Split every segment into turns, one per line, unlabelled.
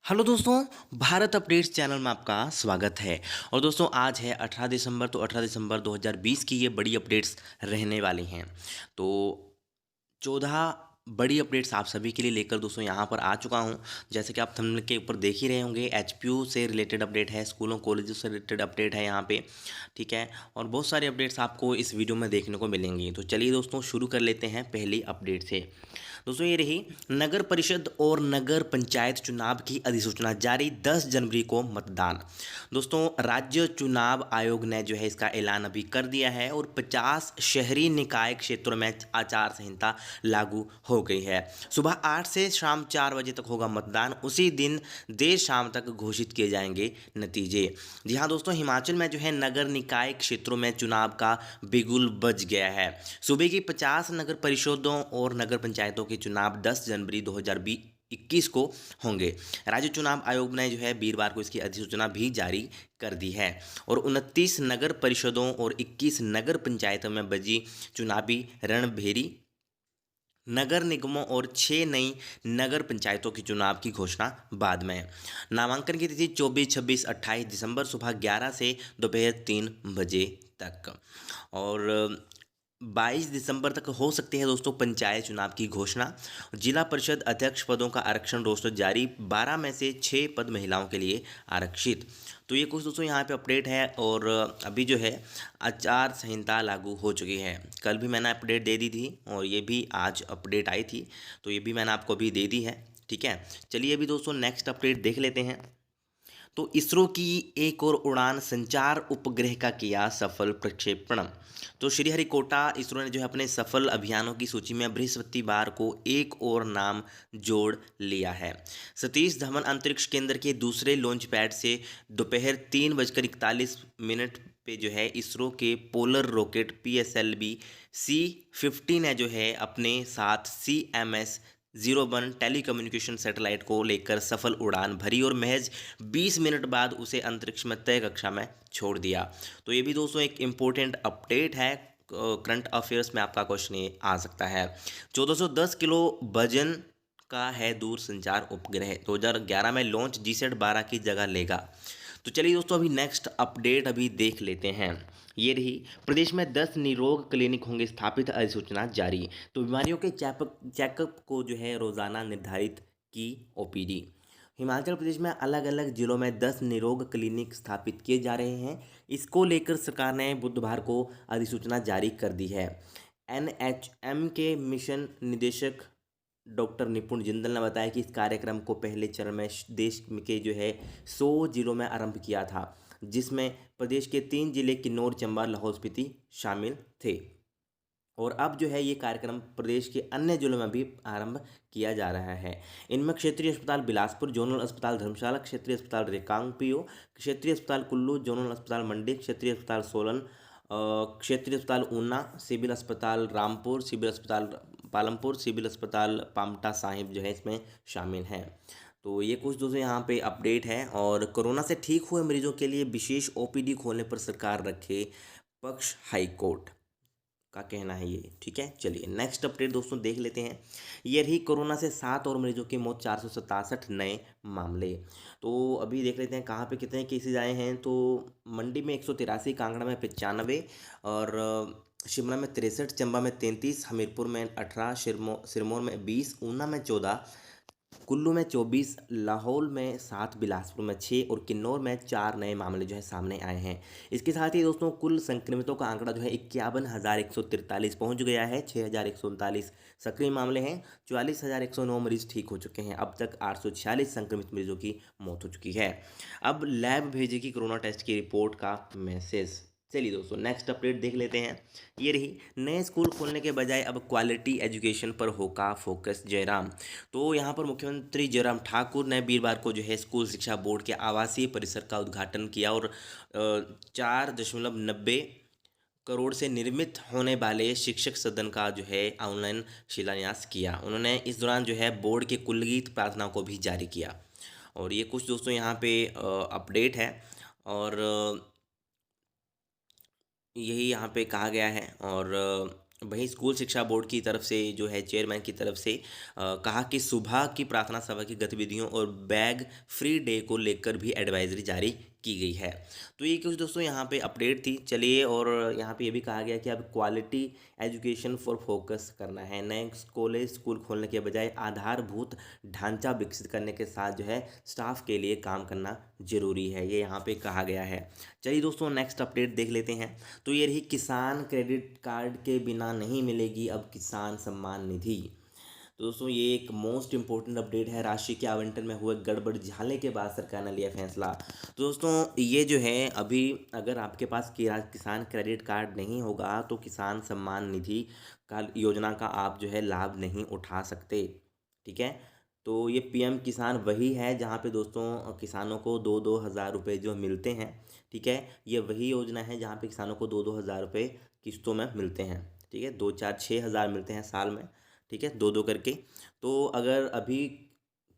Hello दोस्तों, Bharat updates channel में आपका स्वागत है। और दोस्तों आज है 18 दिसंबर, तो 18 दिसंबर 2020 की ये बड़ी अपडेट्स रहने वाली हैं। तो 14 बड़ी अपडेट्स आप सभी के लिए लेकर दोस्तों यहाँ पर आ चुका हूँ। जैसे कि आप थंबनेल के ऊपर देख ही रहे होंगे, एचपीयू से रिलेटेड अपडेट है, स्कूलों कॉलेजों से रिलेटेड अपडेट है यहाँ पे, ठीक है। और बहुत सारी अपडेट्स आपको इस वीडियो में देखने को मिलेंगी। तो चलिए दोस्तों शुरू कर लेते हैं पहली अपडेट से। दोस्तों ये रही नगर परिषद और नगर पंचायत चुनाव की अधिसूचना जारी, 10 जनवरी को मतदान। दोस्तों राज्य चुनाव आयोग ने जो है इसका ऐलान अभी कर दिया है और 50 शहरी निकाय क्षेत्रों में आचार संहिता लागू हो गई है। सुबह 8 से शाम 4 बजे तक होगा मतदान। उसी दिन देर शाम तक घोषित किए जाएंगे नतीजे। जी हाँ दोस्तों, हिमाचल में जो है नगर निकाय क्षेत्रों में चुनाव का बिगुल बज गया है। सूबे की 50 नगर परिषदों और नगर पंचायतों के चुनाव 10 जनवरी 2021 को होंगे। राज्य चुनाव आयोग ने जो है वीरवार को इसकी अधिसूचना भी जारी कर दी है और 29 नगर परिषदों और 21 नगर पंचायतों में बजी चुनावी रणभेरी। नगर निगमों और 6 नई नगर पंचायतों के चुनाव की घोषणा बाद में। नामांकन की तिथि 24, 26, 28 दिसंबर सुबह 11 से दोपहर 3 बजे तक। और 22 दिसंबर तक हो सकती है दोस्तों पंचायत चुनाव की घोषणा। जिला परिषद अध्यक्ष पदों का आरक्षण रोस्टर जारी, 12 में से 6 पद महिलाओं के लिए आरक्षित। तो ये कुछ दोस्तों यहाँ पे अपडेट है। और अभी जो है आचार संहिता लागू हो चुकी है। कल भी मैंने अपडेट दे दी थी और ये भी आज अपडेट आई थी, तो ये भी मैंने आपको अभी दे दी है, ठीक है। चलिए अभी दोस्तों नेक्स्ट अपडेट देख लेते हैं। तो इसरो की एक और उड़ान, संचार उपग्रह का किया सफल प्रक्षेपण। तो श्रीहरिकोटा इसरो ने जो है अपने सफल अभियानों की सूची में बृहस्पतिवार को एक और नाम जोड़ लिया है। सतीश धवन अंतरिक्ष केंद्र के दूसरे लॉन्च पैड से दोपहर 3:41 पे जो है इसरो के पोलर रॉकेट PSLV C-50 ने जो है अपने साथ CMS-01 टेलीकम्युनिकेशन सैटेलाइट को लेकर सफल उड़ान भरी और महज 20 मिनट बाद उसे अंतरिक्ष में तय कक्षा में छोड़ दिया। तो ये भी दोस्तों एक इम्पोर्टेंट अपडेट है। करंट अफेयर्स में आपका क्वेश्चन ये आ सकता है। 1410 किलो वजन का है दूर संचार उपग्रह, 2011 में लॉन्च, GSAT-12 की जगह लेगा। तो चलिए दोस्तों अभी नेक्स्ट अपडेट अभी देख लेते हैं। ये रही प्रदेश में 10 निरोग क्लिनिक होंगे स्थापित, अधिसूचना जारी। तो बीमारियों के चेकअप को जो है रोजाना निर्धारित की OPD। हिमाचल प्रदेश में अलग अलग जिलों में 10 निरोग क्लिनिक स्थापित किए जा रहे हैं। इसको लेकर सरकार ने बुधवार को अधिसूचना जारी कर दी है। NHM के मिशन निदेशक डॉक्टर निपुण जिंदल ने बताया कि इस कार्यक्रम को पहले चरण में देश के जो है 100 जिलों में आरंभ किया था, जिसमें प्रदेश के 3 जिले किन्नौर, चंबा, लाहौल स्पीति शामिल थे। और अब जो है ये कार्यक्रम प्रदेश के अन्य जिलों में भी आरंभ किया जा रहा है। इनमें क्षेत्रीय अस्पताल बिलासपुर, जोनल अस्पताल धर्मशाला, क्षेत्रीय अस्पताल रिकांगपिओ, क्षेत्रीय अस्पताल कुल्लू, जोनल अस्पताल मंडी, क्षेत्रीय अस्पताल सोलन, क्षेत्रीय अस्पताल ऊना, सिविल अस्पताल रामपुर, सिविल अस्पताल पालमपुर, सिविल अस्पताल पामटा साहिब जो है इसमें शामिल हैं। तो ये कुछ दोस्तों यहाँ पे अपडेट है। और कोरोना से ठीक हुए मरीजों के लिए विशेष OPD खोलने पर सरकार रखे पक्ष, हाईकोर्ट का कहना है ये, ठीक है। चलिए नेक्स्ट अपडेट दोस्तों देख लेते हैं। ये रही कोरोना से 7 और मरीजों की मौत, 467 नए मामले। तो अभी देख लेते हैं कहाँ पे कितने केसेज आए हैं। तो मंडी में 183, कांगड़ा में 95, और शिमला में 63, चंबा में 33, हमीरपुर में 18, सिरमौर में 20, ऊना में 14, कुल्लू में 24, लाहौल में 7, बिलासपुर में 6 और किन्नौर में 4 नए मामले जो है सामने आए हैं। इसके साथ ही दोस्तों कुल संक्रमितों का आंकड़ा जो है 51,143 पहुंच गया है। 6,139 सक्रिय मामले हैं, 44,109 मरीज ठीक हो चुके हैं। अब तक 846 संक्रमित मरीजों की मौत हो चुकी है। अब लैब भेजेगी कोरोना टेस्ट की रिपोर्ट का मैसेज। चलिए दोस्तों नेक्स्ट अपडेट देख लेते हैं। ये रही नए स्कूल खोलने के बजाय अब क्वालिटी एजुकेशन पर होगा फोकस, जयराम। तो यहाँ पर मुख्यमंत्री जयराम ठाकुर ने वीरवार को जो है स्कूल शिक्षा बोर्ड के आवासीय परिसर का उद्घाटन किया और 4.90 करोड़ से निर्मित होने वाले शिक्षक सदन का जो है ऑनलाइन शिलान्यास किया। उन्होंने इस दौरान जो है बोर्ड के कुलगीत प्रार्थना को भी जारी किया। और ये कुछ दोस्तों यहाँ पे अपडेट है। और यही यहाँ पे कहा गया है। और वहीं स्कूल शिक्षा बोर्ड की तरफ से जो है चेयरमैन की तरफ से कहा कि सुबह की प्रार्थना सभा की गतिविधियों और बैग फ्री डे को लेकर भी एडवाइजरी जारी की गई है। तो ये कुछ दोस्तों यहाँ पे अपडेट थी। चलिए, और यहाँ पे ये भी कहा गया कि अब क्वालिटी एजुकेशन पर फोकस करना है। नए कॉलेज स्कूल खोलने के बजाय आधारभूत ढांचा विकसित करने के साथ जो है स्टाफ के लिए काम करना जरूरी है, ये यहाँ पे कहा गया है। चलिए दोस्तों, नेक्स्ट अपडेट देख लेते हैं। तो ये रही, किसान क्रेडिट कार्ड के बिना नहीं मिलेगी अब किसान सम्मान निधि। तो दोस्तों, ये एक मोस्ट इंपॉर्टेंट अपडेट है। राशि के आवंटन में हुए गड़बड़झाले के बाद सरकार ने लिया फैसला। तो दोस्तों, ये जो है अभी अगर आपके पास किसान क्रेडिट कार्ड नहीं होगा तो किसान सम्मान निधि का योजना का आप जो है लाभ नहीं उठा सकते। ठीक है। तो ये पीएम किसान वही है जहाँ पे दोस्तों किसानों को 2-2 हज़ार रुपये जो मिलते हैं। ठीक है। ये वही योजना है जहाँ पे किसानों को 2-2 हज़ार रुपये किस्तों में मिलते हैं। ठीक है। 2, 4, 6 हज़ार मिलते हैं साल में। ठीक है, दो दो करके। तो अगर अभी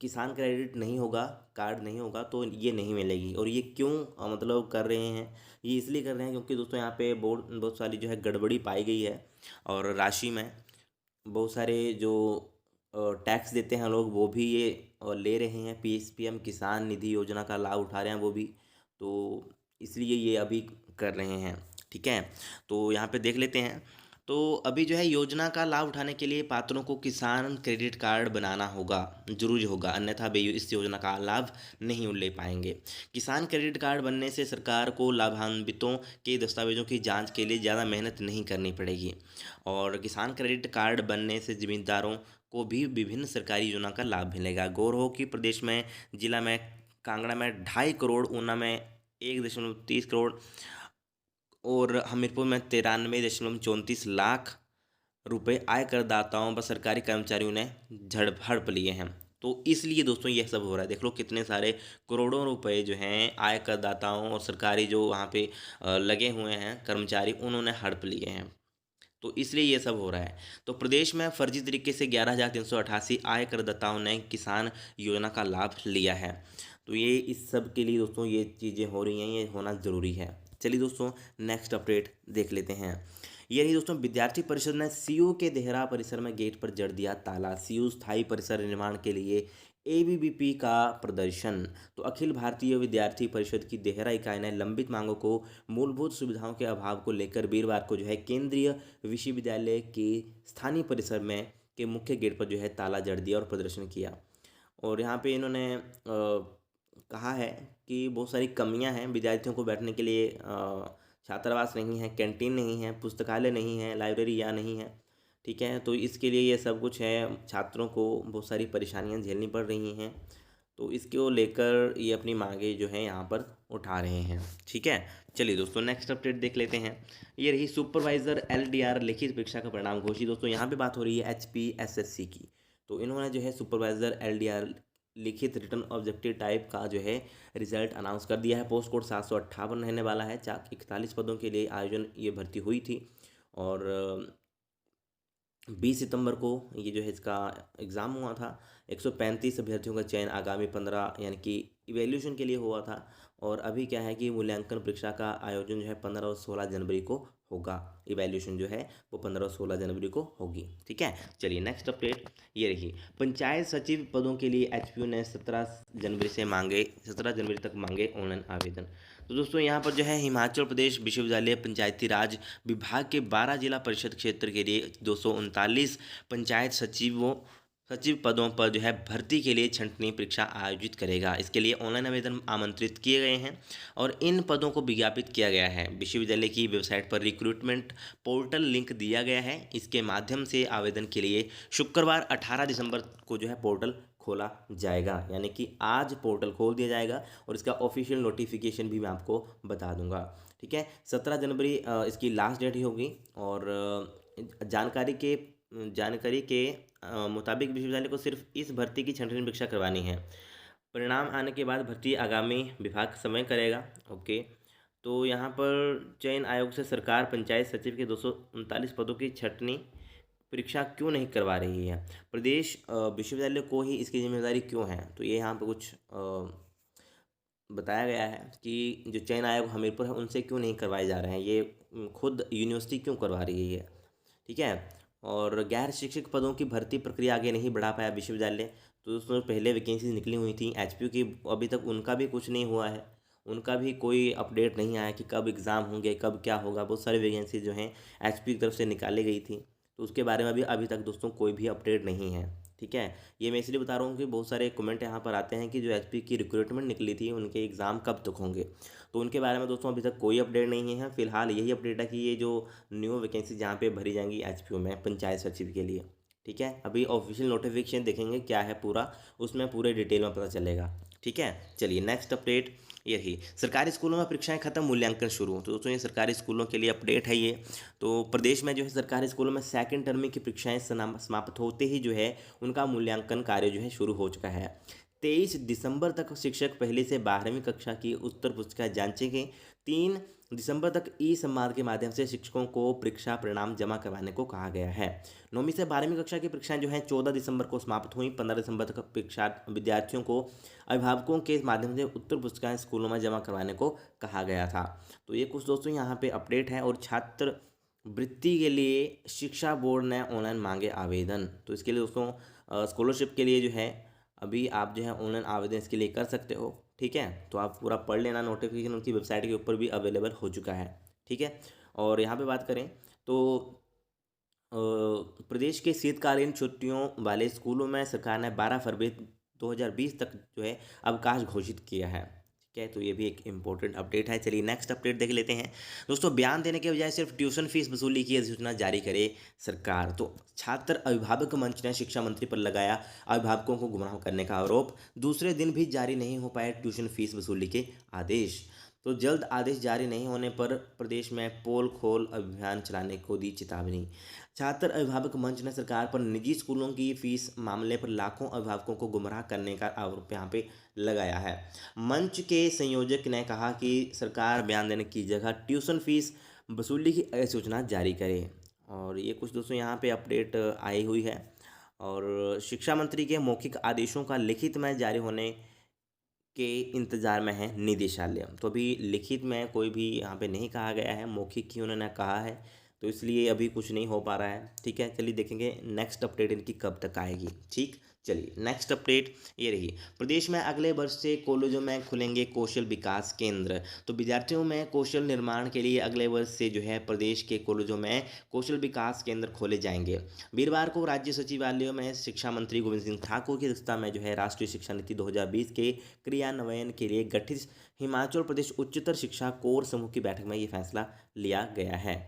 किसान क्रेडिट नहीं होगा, कार्ड नहीं होगा, तो ये नहीं मिलेगी। और ये क्यों मतलब कर रहे हैं, ये इसलिए कर रहे हैं क्योंकि दोस्तों यहाँ पे बहुत सारी जो है गड़बड़ी पाई गई है। और राशि में बहुत सारे जो टैक्स देते हैं लोग, वो भी ये ले रहे हैं। पीएम किसान निधि योजना का लाभ उठा रहे हैं वो भी। तो इसलिए ये अभी कर रहे हैं। ठीक है। तो यहाँ पे देख लेते हैं। तो अभी जो है योजना का लाभ उठाने के लिए पात्रों को किसान क्रेडिट कार्ड बनाना होगा, जरूरी होगा, अन्यथा वे इस योजना का लाभ नहीं ले पाएंगे। किसान क्रेडिट कार्ड बनने से सरकार को लाभान्वितों के दस्तावेजों की जांच के लिए ज़्यादा मेहनत नहीं करनी पड़ेगी। और किसान क्रेडिट कार्ड बनने से जमींदारों को भी विभिन्न सरकारी योजना का लाभ मिलेगा। गौर हो कि प्रदेश में जिला में कांगड़ा में 2.5 करोड़, ऊना में 1.30 करोड़ और हमीरपुर में 93.34 लाख रुपए आयकरदाताओं व सरकारी कर्मचारियों ने हड़प लिए हैं। तो इसलिए दोस्तों ये सब हो रहा है। देख लो कितने सारे करोड़ों रुपए जो हैं आयकरदाताओं और सरकारी जो वहाँ पे लगे हुए हैं कर्मचारी, उन्होंने हड़प लिए हैं। तो इसलिए ये सब हो रहा है। तो प्रदेश में फर्जी तरीके से 11,388 आय करदाताओं ने किसान योजना का लाभ लिया है। तो ये इस सब के लिए दोस्तों ये चीज़ें हो रही हैं, ये होना ज़रूरी है। चलिए दोस्तों, नेक्स्ट अपडेट देख लेते हैं। ये रही दोस्तों, विद्यार्थी परिषद ने सीयू के देहरा परिसर में गेट पर जड़ दिया ताला। सीयू स्थायी परिसर निर्माण के लिए एबीवीपी का प्रदर्शन। तो अखिल भारतीय विद्यार्थी परिषद की देहरा इकाई ने लंबित मांगों को, मूलभूत सुविधाओं के अभाव को लेकर वीरवार को जो है केंद्रीय विश्वविद्यालय के स्थानीय परिसर में के मुख्य गेट पर जो है ताला जड़ दिया और प्रदर्शन किया। और यहाँ पे इन्होंने कहा है कि बहुत सारी कमियां हैं। विद्यार्थियों को बैठने के लिए छात्रावास नहीं है, कैंटीन नहीं है, पुस्तकालय नहीं है, लाइब्रेरी या नहीं है। ठीक है। तो इसके लिए ये सब कुछ है, छात्रों को बहुत सारी परेशानियां झेलनी पड़ रही हैं। तो इसको लेकर ये अपनी मांगे जो है यहाँ पर उठा रहे हैं। ठीक है। चलिए दोस्तों, नेक्स्ट अपडेट देख लेते हैं। ये रही, सुपरवाइजर एलडीआर लिखित परीक्षा का परिणाम घोषित। दोस्तों यहाँ पे बात हो रही है एचपीएसएससी की। तो इन्होंने जो है सुपरवाइजर एलडीआर लिखित रिटर्न ऑब्जेक्टिव टाइप का जो है रिजल्ट अनाउंस कर दिया है। पोस्ट कोड 758 रहने वाला है। 41 पदों के लिए आयोजन ये भर्ती हुई थी। और 20 सितंबर को ये जो है इसका एग्ज़ाम हुआ था। 135 अभ्यर्थियों का चयन आगामी 15 यानी कि इवैल्यूएशन के लिए हुआ था। और अभी क्या है कि मूल्यांकन परीक्षा का आयोजन जो है 15 और 16 जनवरी को होगा। इवैल्यूएशन जो है वो 15 और 16 जनवरी को होगी। ठीक है। चलिए नेक्स्ट अपडेट ये रही, पंचायत सचिव पदों के लिए एचपीयू ने 17 जनवरी तक मांगे ऑनलाइन आवेदन। तो दोस्तों यहाँ पर जो है हिमाचल प्रदेश विश्वविद्यालय पंचायती राज विभाग के 12 जिला परिषद क्षेत्र के लिए 239 पंचायत सचिव पदों पर जो है भर्ती के लिए छंटनी परीक्षा आयोजित करेगा। इसके लिए ऑनलाइन आवेदन आमंत्रित किए गए हैं और इन पदों को विज्ञापित किया गया है। विश्वविद्यालय की वेबसाइट पर रिक्रूटमेंट पोर्टल लिंक दिया गया है। इसके माध्यम से आवेदन के लिए शुक्रवार 18 दिसंबर को जो है पोर्टल खोला जाएगा, यानी कि आज पोर्टल खोल दिया जाएगा और इसका ऑफिशियल नोटिफिकेशन भी मैं आपको बता दूंगा। ठीक है। 17 जनवरी इसकी लास्ट डेट ही होगी। और जानकारी के मुताबिक विश्वविद्यालय को सिर्फ इस भर्ती की छंटनी परीक्षा करवानी है। परिणाम आने के बाद भर्ती आगामी विभाग समय करेगा। ओके। तो यहाँ पर चयन आयोग से सरकार पंचायत सचिव के 239 पदों की छंटनी परीक्षा क्यों नहीं करवा रही है, प्रदेश विश्वविद्यालय को ही इसकी जिम्मेदारी क्यों है। तो ये यहाँ पे कुछ बताया गया है कि जो चयन आयोग हमीरपुर है उनसे क्यों नहीं करवाए जा रहे हैं, ये खुद यूनिवर्सिटी क्यों करवा रही है ये। ठीक है। और गैर शिक्षक पदों की भर्ती प्रक्रिया आगे नहीं बढ़ा पाया विश्वविद्यालय। तो दोस्तों पहले वैकेंसीज निकली हुई थी एचपीयू की, अभी तक उनका भी कुछ नहीं हुआ है, उनका भी कोई अपडेट नहीं आया कि कब एग्ज़ाम होंगे, कब क्या होगा। बहुत सारी वैकेंसी जो हैं एचपी की तरफ से निकाली गई थी, तो उसके बारे में भी अभी तक दोस्तों कोई भी अपडेट नहीं है। ठीक है, ये मैं इसलिए बता रहा हूँ कि बहुत सारे कमेंट यहाँ पर आते हैं कि जो एचपी की रिक्रूटमेंट निकली थी उनके एग्ज़ाम कब तक होंगे। तो उनके बारे में दोस्तों अभी तक कोई अपडेट नहीं है। फिलहाल यही अपडेट है कि ये जो न्यू वैकेंसी जहाँ पे भरी जाएंगी एचपीयू में पंचायत सचिव के लिए, ठीक है, अभी ऑफिशियल नोटिफिकेशन देखेंगे क्या है पूरा, उसमें पूरे डिटेल में पता चलेगा। ठीक है, चलिए नेक्स्ट अपडेट यही, सरकारी स्कूलों में परीक्षाएं खत्म, मूल्यांकन शुरू। तो दोस्तों ये सरकारी स्कूलों के लिए अपडेट है ये। तो प्रदेश में जो है सरकारी स्कूलों में सेकंड टर्म की परीक्षाएं समाप्त होते ही जो है उनका मूल्यांकन कार्य जो है शुरू हो चुका है। 23 दिसंबर तक शिक्षक पहली से 12वीं कक्षा की उत्तर पुस्तिका जांचेंगे। 3 दिसंबर तक ई संवाद के माध्यम से शिक्षकों को परीक्षा परिणाम जमा करवाने को कहा गया है। 9वीं से 12वीं कक्षा की परीक्षाएं जो हैं 14 दिसंबर को समाप्त हुई। 15 दिसंबर तक परीक्षा विद्यार्थियों को अभिभावकों के माध्यम से उत्तर पुस्तिकाएं स्कूलों में जमा करवाने को कहा गया था। तो ये कुछ दोस्तों यहाँ पे अपडेट है। और छात्र वृत्ति के लिए शिक्षा बोर्ड ने ऑनलाइन मांगे आवेदन। तो इसके लिए दोस्तों स्कॉलरशिप के लिए जो है अभी आप जो है ऑनलाइन आवेदन इसके लिए कर सकते हो। ठीक है, तो आप पूरा पढ़ लेना, नोटिफिकेशन उनकी वेबसाइट के ऊपर भी अवेलेबल हो चुका है। ठीक है, और यहाँ पे बात करें तो प्रदेश के शीतकालीन छुट्टियों वाले स्कूलों में सरकार ने 12 फरवरी 2020 तक जो है अवकाश घोषित किया है। ठीक है, तो ये भी एक इम्पोर्टेंट अपडेट है। चलिए नेक्स्ट अपडेट देख लेते हैं दोस्तों। बयान देने के बजाय सिर्फ ट्यूशन फीस वसूली की अधिसूचना जारी करे सरकार। तो छात्र अभिभावक मंच ने शिक्षा मंत्री पर लगाया अभिभावकों को गुमराह करने का आरोप। दूसरे दिन भी जारी नहीं हो पाए ट्यूशन फीस वसूली के आदेश। तो जल्द आदेश जारी नहीं होने पर प्रदेश में पोल खोल अभियान चलाने को दी चेतावनी। छात्र अभिभावक मंच ने सरकार पर निजी स्कूलों की फीस मामले पर लाखों अभिभावकों को गुमराह करने का आरोप यहाँ पे लगाया है। मंच के संयोजक ने कहा कि सरकार बयान देने की जगह ट्यूशन फीस वसूली की अधिसूचना जारी करे। और ये कुछ दोस्तों यहाँ पे अपडेट आई हुई है। और शिक्षा मंत्री के मौखिक आदेशों का लिखित में जारी होने के इंतज़ार में है निदेशालय। तो अभी लिखित में कोई भी यहाँ पे नहीं कहा गया है, मौखिक ही उन्होंने कहा है, तो इसलिए अभी कुछ नहीं हो पा रहा है। ठीक है, चलिए देखेंगे नेक्स्ट अपडेट इनकी कब तक आएगी। ठीक, चलिए नेक्स्ट अपडेट ये रही, प्रदेश में अगले वर्ष से कॉलेजों में खुलेंगे कौशल विकास केंद्र। तो विद्यार्थियों में कौशल निर्माण के लिए अगले वर्ष से जो है प्रदेश के कॉलेजों में कौशल विकास केंद्र खोले जाएंगे। वीरवार को राज्य सचिवालय में शिक्षा मंत्री गोविंद सिंह ठाकुर की अध्यक्षता में जो है राष्ट्रीय शिक्षा नीति 2020 के क्रियान्वयन के लिए गठित हिमाचल प्रदेश उच्चतर शिक्षा कोर समूह की बैठक में ये फैसला लिया गया है।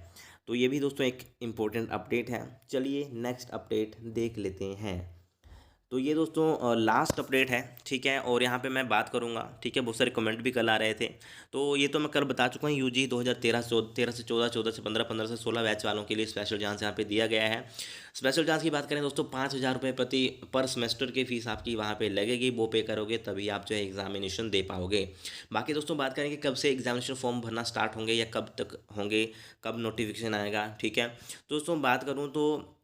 तो ये भी दोस्तों एक इम्पोर्टेंट अपडेट है। चलिए नेक्स्ट अपडेट देख लेते हैं। तो ये दोस्तों लास्ट अपडेट है। ठीक है, और यहाँ पे मैं बात करूँगा। ठीक है, बहुत सारे कमेंट भी कल आ रहे थे, तो ये तो मैं कल बता चुका हूँ। यूजी 2013 से 14, 14 से 15, 15 से 16 बैच वालों के लिए स्पेशल चांस यहाँ पे दिया गया है। स्पेशल चांस की बात करें दोस्तों, 5,000 रुपये प्रति पर सेमेस्टर की फ़ीस आपकी वहाँ पे लगेगी, वो पे करोगे तभी आप जो है एग्जामिनेशन दे पाओगे। बाकी दोस्तों बात करेंगे कब से एग्जामिनेशन फॉर्म भरना स्टार्ट होंगे या कब तक होंगे, कब नोटिफिकेशन आएगा। ठीक है, तो दोस्तों बात करूँ तो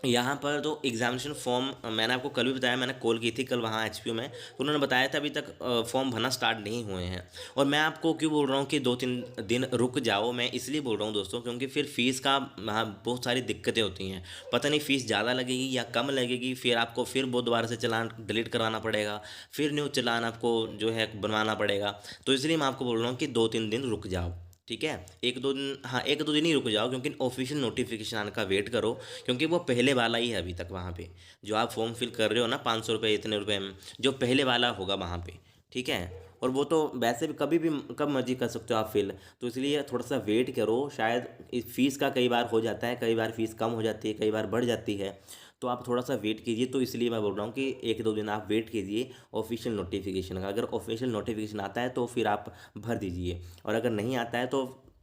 यहाँ पर तो एग्जामिनेशन फॉर्म मैंने आपको कल भी बताया, मैंने कॉल की थी कल वहाँ एचपीयू में, तो उन्होंने बताया था अभी तक फॉर्म भरना स्टार्ट नहीं हुए हैं। और मैं आपको क्यों बोल रहा हूँ कि 2-3 दिन रुक जाओ, मैं इसलिए बोल रहा हूँ दोस्तों क्योंकि फिर फीस का वहाँ बहुत सारी दिक्कतें होती हैं। पता नहीं फ़ीस ज़्यादा लगेगी या कम लगेगी, फिर आपको फिर वो दोबारा से चालान डिलीट करवाना पड़ेगा, फिर न्यू चालान आपको जो है बनवाना पड़ेगा। तो इसलिए मैं आपको बोल रहा हूँ कि 2-3 दिन रुक जाओ। ठीक है, 1-2 दिन, हाँ 1-2 दिन ही रुक जाओ, क्योंकि ऑफिशियल नोटिफिकेशन आने का वेट करो, क्योंकि वो पहले वाला ही है अभी तक वहाँ पे जो आप फॉर्म फिल कर रहे हो ना 500 रुपये इतने रुपए में, जो पहले वाला होगा वहाँ पे। ठीक है, और वो तो वैसे भी कभी भी कब मर्जी कर सकते हो आप फिल, तो इसलिए थोड़ा सा वेट करो। शायद इस फीस का कई बार हो जाता है, कई बार फीस कम हो जाती है, कई बार बढ़ जाती है, तो आप थोड़ा सा वेट कीजिए। तो इसलिए मैं बोल रहा हूँ कि 1-2 दिन आप वेट कीजिए ऑफिशियल नोटिफिकेशन का। अगर ऑफिशियल नोटिफिकेशन आता है तो फिर आप भर दीजिए, और अगर नहीं आता है तो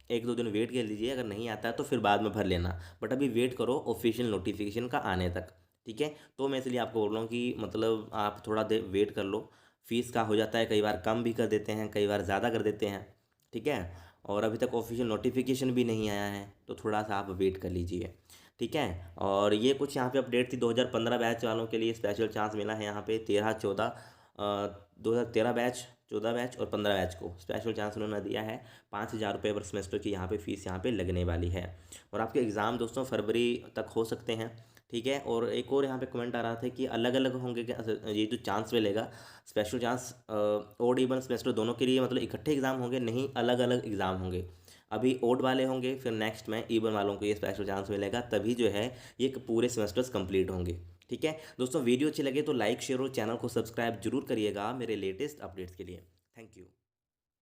1-2 दिन वेट कर लीजिए, अगर नहीं आता है तो फिर बाद में भर लेना, बट अभी वेट करो ऑफिशियल नोटिफिकेशन का आने तक। ठीक है, तो मैं इसलिए आपको बोल रहा हूँ कि मतलब आप थोड़ा देर वेट कर लो। फीस का हो जाता है, कई बार कम भी कर देते हैं, कई बार ज़्यादा कर देते हैं। ठीक है, और अभी तक ऑफिशियल नोटिफिकेशन भी नहीं आया है, तो थोड़ा सा आप वेट कर लीजिए। ठीक है, और ये कुछ यहाँ पे अपडेट थी 2015 बैच वालों के लिए स्पेशल चांस मिला है यहाँ पे 13-14 2013 बैच, 14 बैच और 15 बैच को स्पेशल चांस उन्होंने दिया है। 5,000 रुपये पर सेमेस्टर की यहाँ पे फीस यहाँ पे लगने वाली है। और आपके एग्ज़ाम दोस्तों फरवरी तक हो सकते हैं, ठीक है। और एक और यहाँ पे कमेंट आ रहा था कि अलग अलग होंगे क्या, ये जो चांस मिलेगा special chance odd even semester दोनों के लिए, मतलब इकट्ठे एग्ज़ाम होंगे? नहीं, अलग अलग एग्ज़ाम होंगे। अभी ओड वाले होंगे, फिर नेक्स्ट में इवन वालों को ये स्पेशल चांस मिलेगा, तभी जो है ये पूरे सेमेस्टर्स कंप्लीट होंगे, ठीक है। दोस्तों वीडियो अच्छी लगे तो लाइक शेयर और चैनल को सब्सक्राइब जरूर करिएगा मेरे लेटेस्ट अपडेट्स के लिए। Thank you.